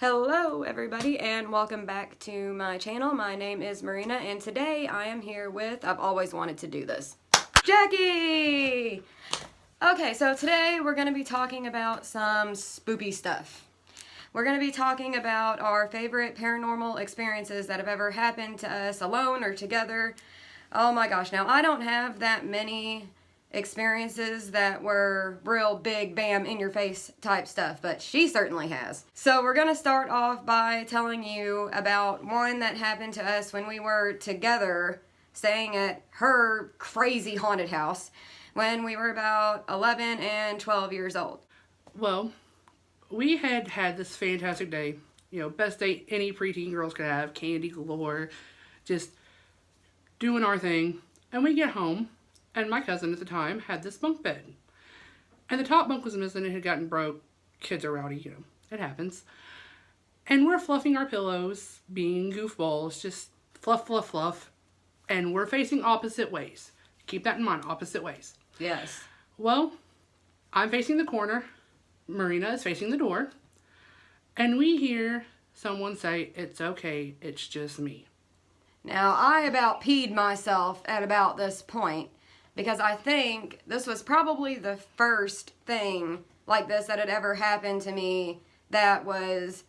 Hello everybody and welcome back to my channel. My name is Marina and today I am here with, I've always wanted to do this, Jackie! Okay, so today we're going to be talking about some spoopy stuff. We're going to be talking about our favorite paranormal experiences that have ever happened to us alone or together. Oh my gosh, now I don't have that many experiences that were real big bam in your face type stuff, but she certainly has. So we're gonna start off by telling you about one that happened to us when we were together staying at her crazy haunted house when we were about 11 and 12 years old. Well, we had this fantastic day, best day any preteen girls could have, candy galore, just doing our thing, and we get home. And my cousin at the time had this bunk bed. And the top bunk was missing. It had gotten broke. Kids are rowdy, it happens. And we're fluffing our pillows, being goofballs, just fluff, fluff, fluff. And we're facing opposite ways. Keep that in mind, opposite ways. Yes. Well, I'm facing the corner. Marina is facing the door. And we hear someone say, "It's okay, it's just me." Now, I about peed myself at about this point, because I think this was probably the first thing like this that had ever happened to me that was,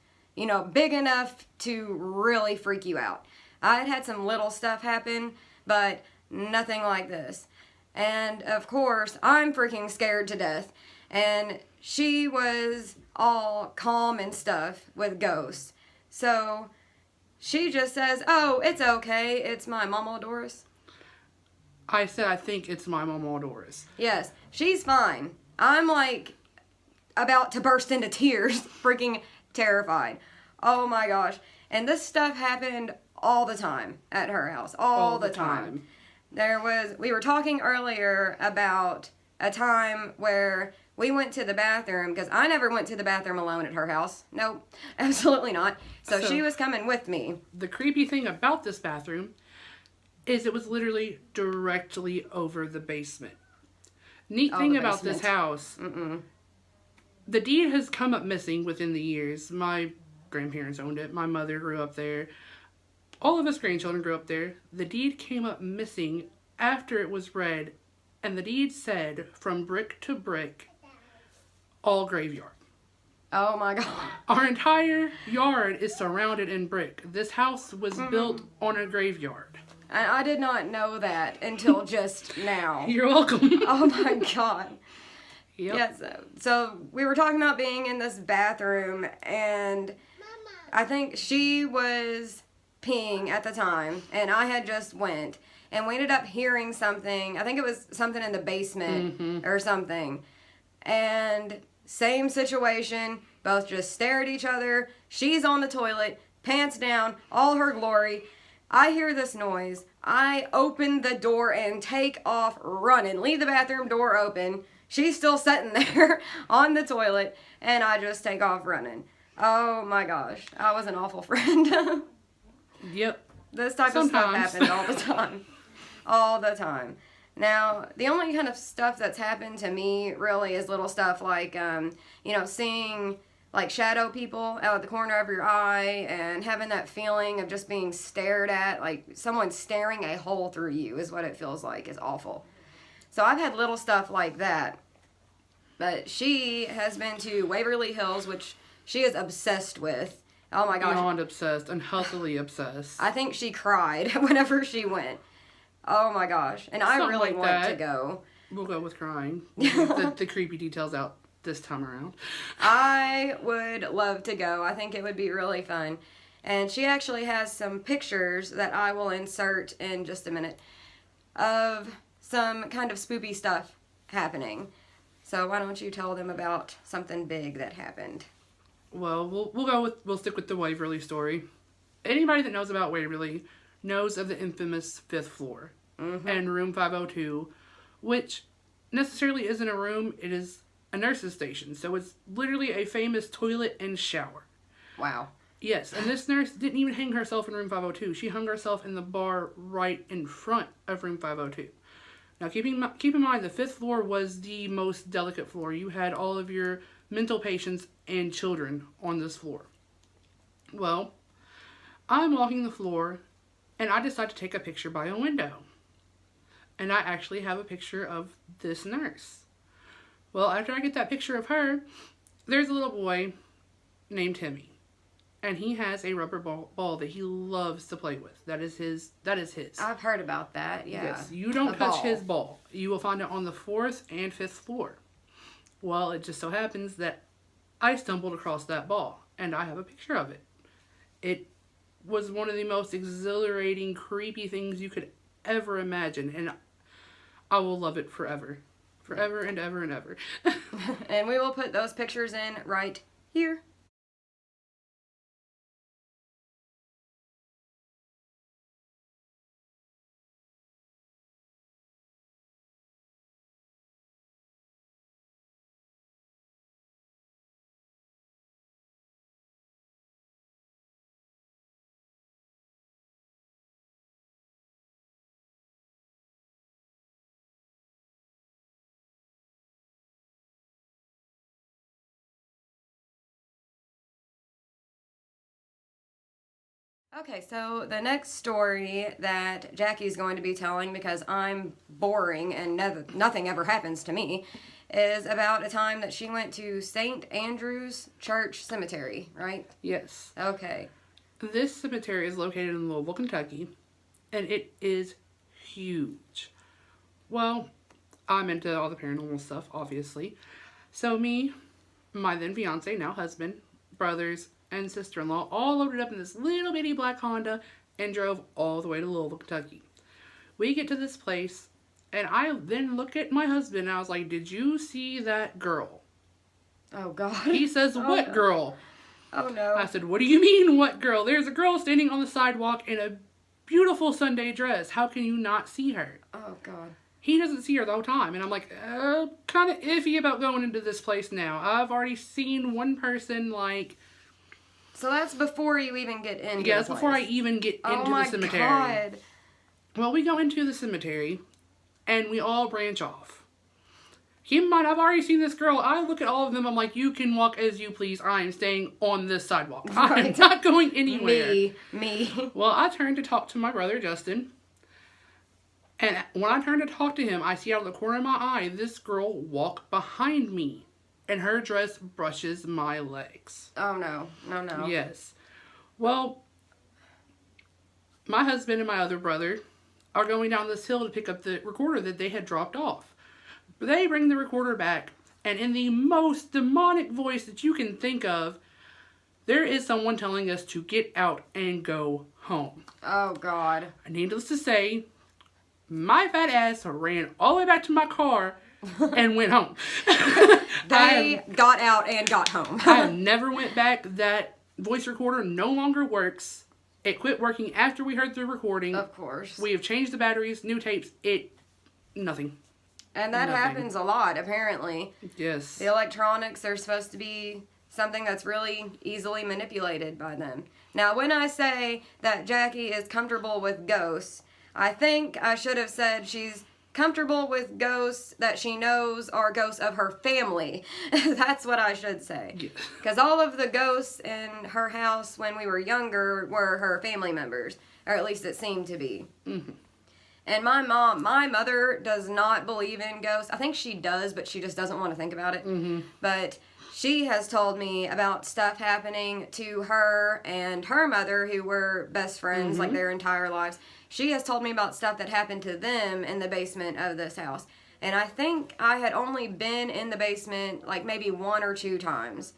big enough to really freak you out. I had had some little stuff happen, but nothing like this. And of course, I'm freaking scared to death. And she was all calm and stuff with ghosts. So she just says, "Oh, it's okay. It's my Mama Doris." I said, "I think it's my Mama Doris." Yes, she's fine. I'm like about to burst into tears, freaking terrified. Oh my gosh. And this stuff happened all the time at her house. All the time. We were talking earlier about a time where we went to the bathroom, because I never went to the bathroom alone at her house. Nope, absolutely not. So she was coming with me. The creepy thing about this bathroom is it was literally directly over the basement. Neat thing about this house, the deed has come up missing within the years. My grandparents owned it. My mother grew up there. All of us grandchildren grew up there. The deed came up missing after it was read, and the deed said, from brick to brick, all graveyard. Oh my God. Our entire yard is surrounded in brick. This house was built on a graveyard. I did not know that until just now. You're welcome. Oh my God. Yep. Yeah, so we were talking about being in this bathroom, and I think she was peeing at the time, and I had just went, and we ended up hearing something. I think it was something in the basement or something. And same situation, both just stare at each other. She's on the toilet, pants down, all her glory. I hear this noise. I open the door and take off running. Leave the bathroom door open. She's still sitting there on the toilet, and I just take off running. Oh my gosh. I was an awful friend. Yep. This type of stuff happens all the time. All the time. Now, the only kind of stuff that's happened to me really is little stuff like, seeing like shadow people out of the corner of your eye and having that feeling of just being stared at, like someone staring a hole through you is what it feels like. It's awful. So I've had little stuff like that. But she has been to Waverly Hills, which she is obsessed with. Oh my gosh. Beyond obsessed, unhealthily obsessed. I think she cried whenever she went. Oh my gosh. And I really want to go. We'll go with crying. the creepy details out this time around. I would love to go. I think it would be really fun. And she actually has some pictures that I will insert in just a minute of some kind of spoopy stuff happening. So why don't you tell them about something big that happened? Well, we'll stick with the Waverly story. Anybody that knows about Waverly knows of the infamous 5th floor and room 502, which necessarily isn't a room, it is a nurse's station. So it's literally a famous toilet and shower. Wow. Yes, and this nurse didn't even hang herself in room 502. She hung herself in the bar right in front of room 502. Now, keep in mind, the 5th floor was the most delicate floor. You had all of your mental patients and children on this floor. Well, I'm walking the floor, and I decide to take a picture by a window. And I actually have a picture of this nurse. Well, after I get that picture of her, there's a little boy named Timmy. And he has a rubber ball that he loves to play with. That is his. I've heard about that, yeah. Yes, you don't touch his ball. You will find it on the 4th and 5th floor. Well, it just so happens that I stumbled across that ball, and I have a picture of it. It was one of the most exhilarating, creepy things you could ever imagine, and I will love it forever. Forever and ever and ever. And we will put those pictures in right here. Okay, so the next story that Jackie's going to be telling, because I'm boring and nothing ever happens to me, is about a time that she went to St. Andrew's Church Cemetery, right? Yes. Okay. This cemetery is located in Louisville, Kentucky, and it is huge. Well, I'm into all the paranormal stuff, obviously. So me, my then fiance, now husband, brothers, and sister-in-law all loaded up in this little bitty black Honda and drove all the way to Louisville, Kentucky. We get to this place, and I then look at my husband, and I was like, did you see that girl? Oh, God. He says, what no. girl? Oh, no. I said, what do you mean, what girl? There's a girl standing on the sidewalk in a beautiful Sunday dress. How can you not see her? Oh, God. He doesn't see her the whole time. And I'm like, kind of iffy about going into this place now. I've already seen one person, like... So that's before you even get into Yeah, that's before I even get into the cemetery. Oh, my God. Well, we go into the cemetery, and we all branch off. Keep in mind, I've already seen this girl. I look at all of them. I'm like, you can walk as you please. I am staying on this sidewalk. Right. I'm not going anywhere. Me. Well, I turned to talk to my brother, Justin. And when I turn to talk to him, I see out of the corner of my eye, this girl walk behind me. And her dress brushes my legs. Oh, no. No. Yes. Well, my husband and my other brother are going down this hill to pick up the recorder that they had dropped off. They bring the recorder back, and in the most demonic voice that you can think of, there is someone telling us to get out and go home. Oh, God. Needless to say, my fat ass ran all the way back to my car and went home. They got out and got home. I never went back. That voice recorder no longer works. It quit working after we heard the recording. Of course. We have changed the batteries, new tapes. Nothing. And that happens a lot, apparently. Yes. The electronics are supposed to be something that's really easily manipulated by them. Now, when I say that Jackie is comfortable with ghosts, I think I should have said she's comfortable with ghosts that she knows are ghosts of her family. That's what I should say. Because all of the ghosts in her house when we were younger were her family members. Or at least it seemed to be. Mm-hmm. And my mother does not believe in ghosts. I think she does, but she just doesn't want to think about it. Mm-hmm. But she has told me about stuff happening to her and her mother, who were best friends like their entire lives. She has told me about stuff that happened to them in the basement of this house. And I think I had only been in the basement like maybe 1 or 2 times.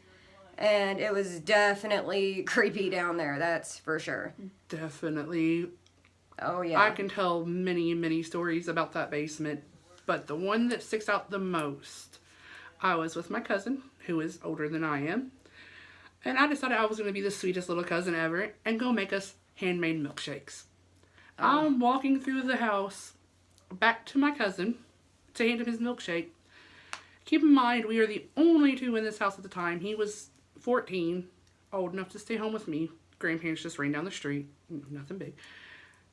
And it was definitely creepy down there, that's for sure. Definitely. Oh, yeah. I can tell many, many stories about that basement. But the one that sticks out the most, I was with my cousin, who is older than I am. And I decided I was going to be the sweetest little cousin ever and go make us handmade milkshakes. I'm walking through the house back to my cousin to hand him his milkshake. Keep in mind, we are the only 2 in this house at the time. He was 14, old enough to stay home with me. Grandparents just ran down the street. Nothing big.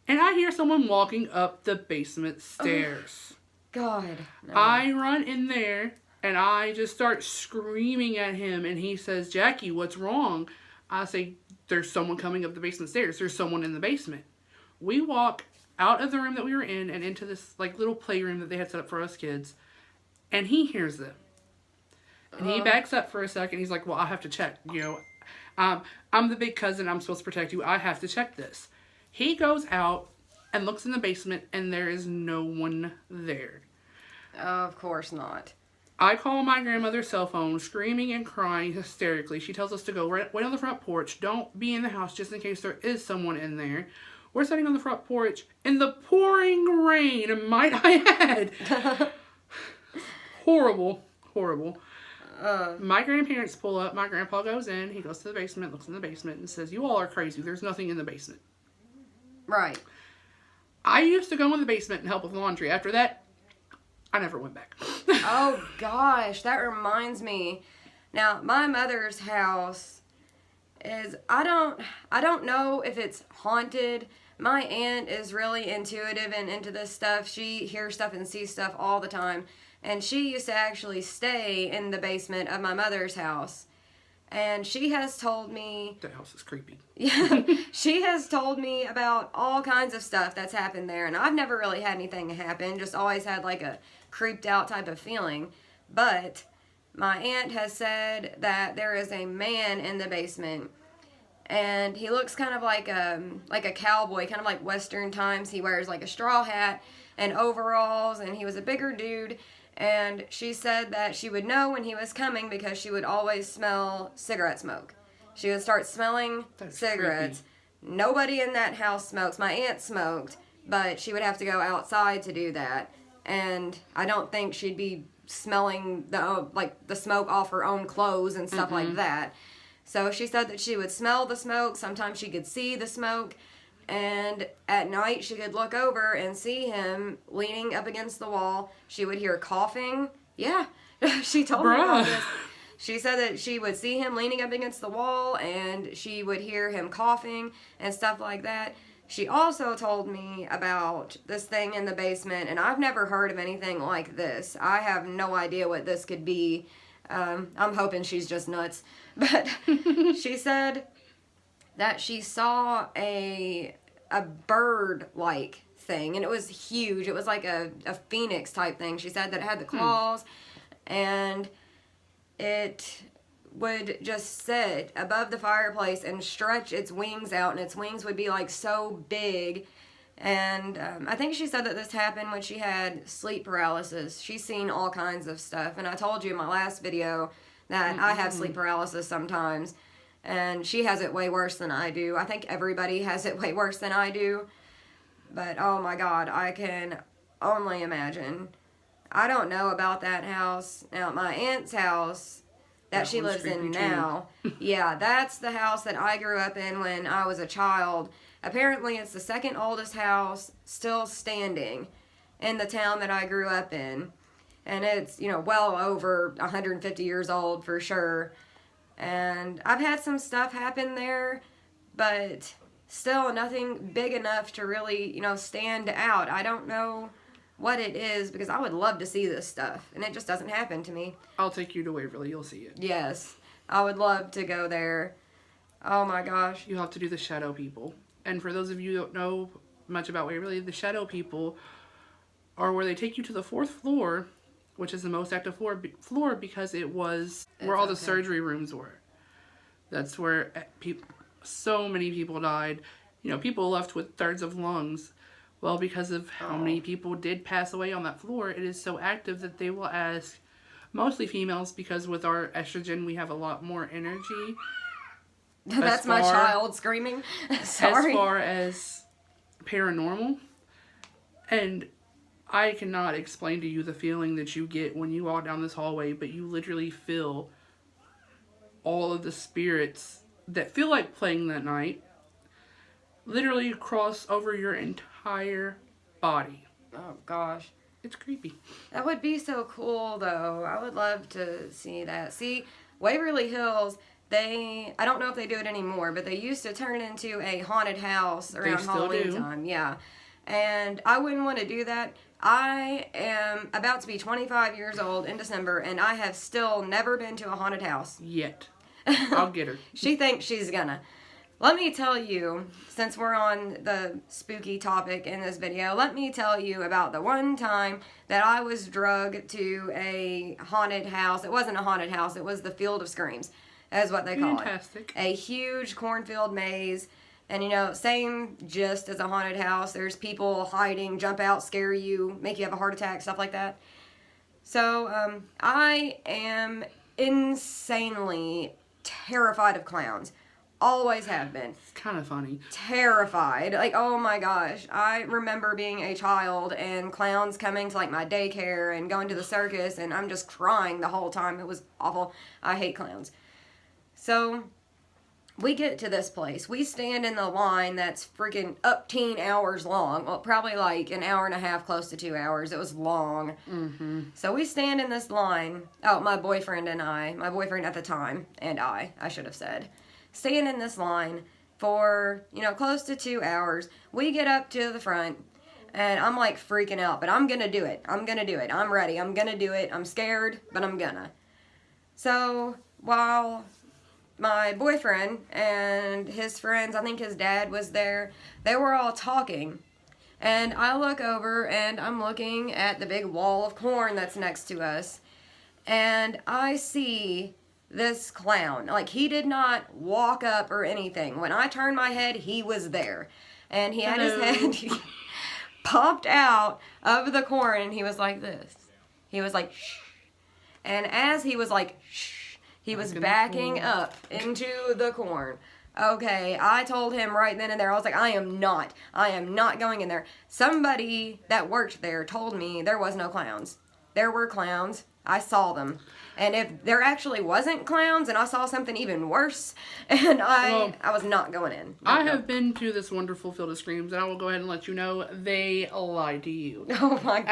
And I hear someone walking up the basement stairs. God. No. I run in there, and I just start screaming at him. And he says, Jackie, what's wrong? I say, there's someone coming up the basement stairs. There's someone in the basement. We walk out of the room that we were in and into this like little playroom that they had set up for us kids. And he hears them. And he backs up for a second. He's like, well, I have to check. I'm the big cousin. I'm supposed to protect you. I have to check this. He goes out and looks in the basement, and there is no one there. Of course not. I call my grandmother's cell phone, screaming and crying hysterically. She tells us to go wait on the front porch. Don't be in the house just in case there is someone in there. We're sitting on the front porch in the pouring rain, might I add. Horrible. My grandparents pull up. My grandpa goes in. He goes to the basement, looks in the basement, and says, you all are crazy. There's nothing in the basement. Right. I used to go in the basement and help with laundry. After that, I never went back. Oh, gosh. That reminds me. Now, my mother's house is, I don't know if it's haunted. My aunt is really intuitive and into this stuff. She hears stuff and sees stuff all the time. And she used to actually stay in the basement of my mother's house. And she has told me... That house is creepy. Yeah, she has told me about all kinds of stuff that's happened there. And I've never really had anything happen. Just always had like a creeped out type of feeling. But my aunt has said that there is a man in the basement. And he looks kind of like a cowboy, kind of like Western times. He wears like a straw hat and overalls. And he was a bigger dude. And she said that she would know when he was coming because she would always smell cigarette smoke. She would start smelling cigarettes. Creepy. Nobody in that house smokes. My aunt smoked, but she would have to go outside to do that. And I don't think she'd be smelling the smoke off her own clothes and stuff like that. So she said that she would smell the smoke. Sometimes she could see the smoke. And at night, she could look over and see him leaning up against the wall. She would hear coughing. Yeah, she told me about this. She said that she would see him leaning up against the wall, and she would hear him coughing and stuff like that. She also told me about this thing in the basement, and I've never heard of anything like this. I have no idea what this could be. I'm hoping she's just nuts. But she said that she saw a bird-like thing, and it was huge. It was like a phoenix type thing. She said that it had the claws, and it would just sit above the fireplace and stretch its wings out, and its wings would be like so big. And I think she said that this happened when she had sleep paralysis. She's seen all kinds of stuff, and I told you in my last video that I have sleep paralysis sometimes. And she has it way worse than I do. I think everybody has it way worse than I do. But, oh my God, I can only imagine. I don't know about that house. Now, my aunt's house that she lives in now, yeah, that's the house that I grew up in when I was a child. Apparently, it's the second oldest house still standing in the town that I grew up in. And it's, well over 150 years old for sure. And I've had some stuff happen there, but still nothing big enough to really, stand out. I don't know what it is because I would love to see this stuff, and it just doesn't happen to me. I'll take you to Waverly. You'll see it. Yes, I would love to go there. Oh my gosh. You'll have to do the shadow people. And for those of you who don't know much about Waverly, the shadow people are where they take you to the 4th floor, which is the most active floor because it was where all the surgery rooms were. That's where so many people died. People left with thirds of lungs. Well, because of how many people did pass away on that floor, it is so active that they will ask, mostly females, because with our estrogen, we have a lot more energy. That's my child screaming. Sorry. As far as paranormal. And I cannot explain to you the feeling that you get when you walk down this hallway, but you literally feel all of the spirits that feel like playing that night literally cross over your entire body. Oh gosh. It's creepy. That would be so cool though. I would love to see that. See, Waverly Hills, I don't know if they do it anymore, but they used to turn it into a haunted house around Halloween time. Yeah. And I wouldn't want to do that. I am about to be 25 years old in December, and I have still never been to a haunted house. Yet. I'll get her. She thinks she's gonna. let me tell you, since we're on the spooky topic in this video, let me tell you about the one time that I was drugged to a haunted house. It wasn't a haunted house, it was the Field of Screams, is what they call it. Fantastic. A huge cornfield maze. And, you know, same gist as a haunted house. There's people hiding, jump out, scare you, make you have a heart attack, stuff like that. So, I am insanely terrified of clowns. Always have been. It's kind of funny. Terrified. Like, oh my gosh. I remember being a child and clowns coming to, like, my daycare and going to the circus, and I'm just crying the whole time. It was awful. I hate clowns. So, we get to this place. We stand in the line that's freaking up 10 hours long. Well, probably like an hour and a half, close to 2 hours. It was long. Mm-hmm. So we stand in this line. Oh, my boyfriend at the time, and I should have said, stand in this line for, you know, close to 2 hours. We get up to the front, and I'm like freaking out, but I'm gonna do it. I'm ready. I'm gonna do it. I'm scared, but I'm gonna. So while my boyfriend and his friends, I think his dad was there, they were all talking. And I look over and I'm looking at the big wall of corn that's next to us. And I see this clown. Like, he did not walk up or anything. When I turned my head, he was there. And he had his head popped out of the corn and he was like this. He was like, shh. And as he was like, shh, he was backing up into the corn. Okay, I told him right then and there, I was like, I am not going in there. Somebody that worked there told me there was no clowns. There were clowns. I saw them. And if there actually wasn't clowns and I saw something even worse, and I was not going in. I have been to this wonderful Field of Screams, and I will go ahead and let you know they lied to you. Oh my God.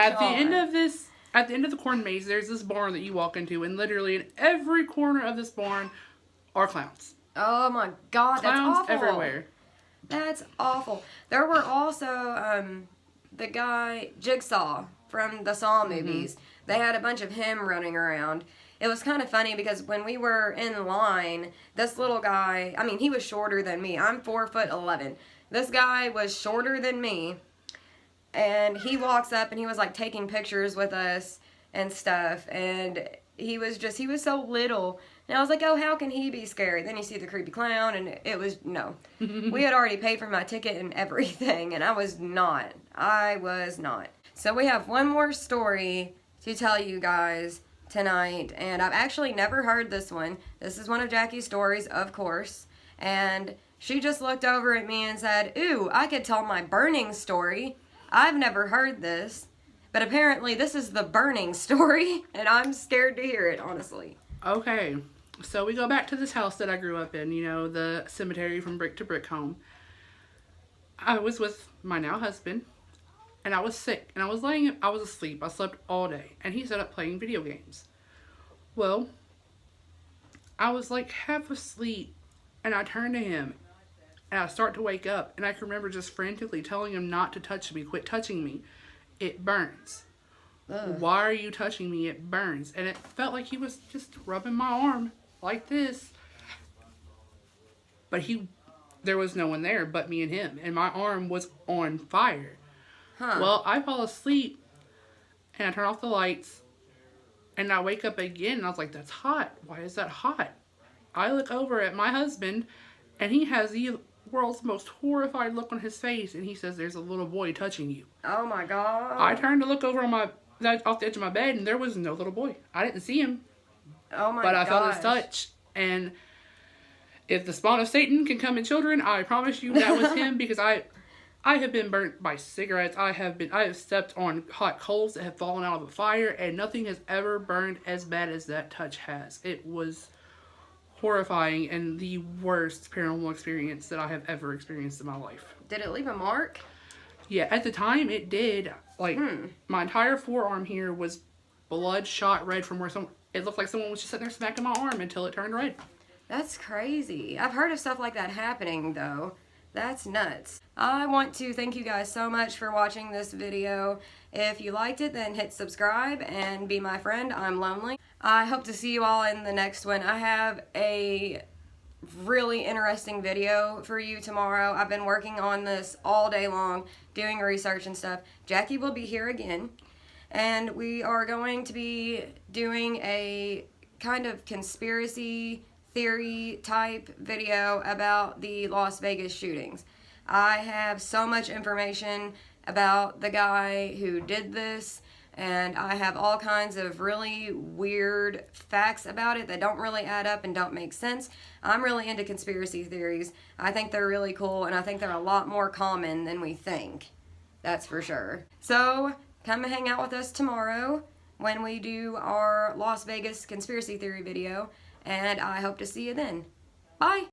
At the end of the corn maze, there's this barn that you walk into, and literally in every corner of this barn are clowns. Oh my God, that's awful. Clowns everywhere. That's awful. There were also the guy Jigsaw from the Saw movies. They had a bunch of him running around. It was kind of funny because when we were in line, this little guy, I mean, he was shorter than me. I'm 4'11". This guy was shorter than me. And he walks up and he was like taking pictures with us and stuff. And he was so little. And I was like, oh, how can he be scary? Then you see the creepy clown and it was, no. We had already paid for my ticket and everything. And I was not. So we have one more story to tell you guys tonight. And I've actually never heard this one. This is one of Jackie's stories, of course. And she just looked over at me and said, ooh, I could tell my burning story. I've never heard this, but apparently this is the burning story, and I'm scared to hear it, honestly. Okay, so we go back to this house that I grew up in, you know, the cemetery from brick to brick home. I was with my now husband, and I was sick, and I was asleep. I slept all day, and he set up playing video games. Well, I was like half asleep, and I turned to him, and I start to wake up, and I can remember just frantically telling him not to touch me. Quit touching me. It burns. Ugh. Why are you touching me? It burns. And it felt like he was just rubbing my arm like this. But there was no one there but me and him. And my arm was on fire. Huh. Well, I fall asleep, and I turn off the lights, and I wake up again, and I was like, that's hot. Why is that hot? I look over at my husband, and he has the world's most horrified look on his face, and he says, there's a little boy touching you. Oh my God. I turned to look over off the edge of my bed, and there was no little boy. I didn't see him. Oh my God. But I felt his touch. And if the spawn of Satan can come in children, I promise you that was him, because I have been burnt by cigarettes. I have stepped on hot coals that have fallen out of a fire, and nothing has ever burned as bad as that touch has. It was horrifying and the worst paranormal experience that I have ever experienced in my life. Did it leave a mark? Yeah, at the time it did. Like, my entire forearm here was bloodshot red from where it looked like someone was just sitting there smacking my arm until it turned red. That's crazy. I've heard of stuff like that happening, though. That's nuts. I want to thank you guys so much for watching this video. If you liked it, then hit subscribe and be my friend. I'm lonely. I hope to see you all in the next one. I have a really interesting video for you tomorrow. I've been working on this all day long, doing research and stuff. Jackie will be here again, and we are going to be doing a kind of conspiracy theory type video about the Las Vegas shootings. I have so much information about the guy who did this, and I have all kinds of really weird facts about it that don't really add up and don't make sense. I'm really into conspiracy theories. I think they're really cool, and I think they're a lot more common than we think. That's for sure. So come and hang out with us tomorrow when we do our Las Vegas conspiracy theory video, and I hope to see you then. Bye!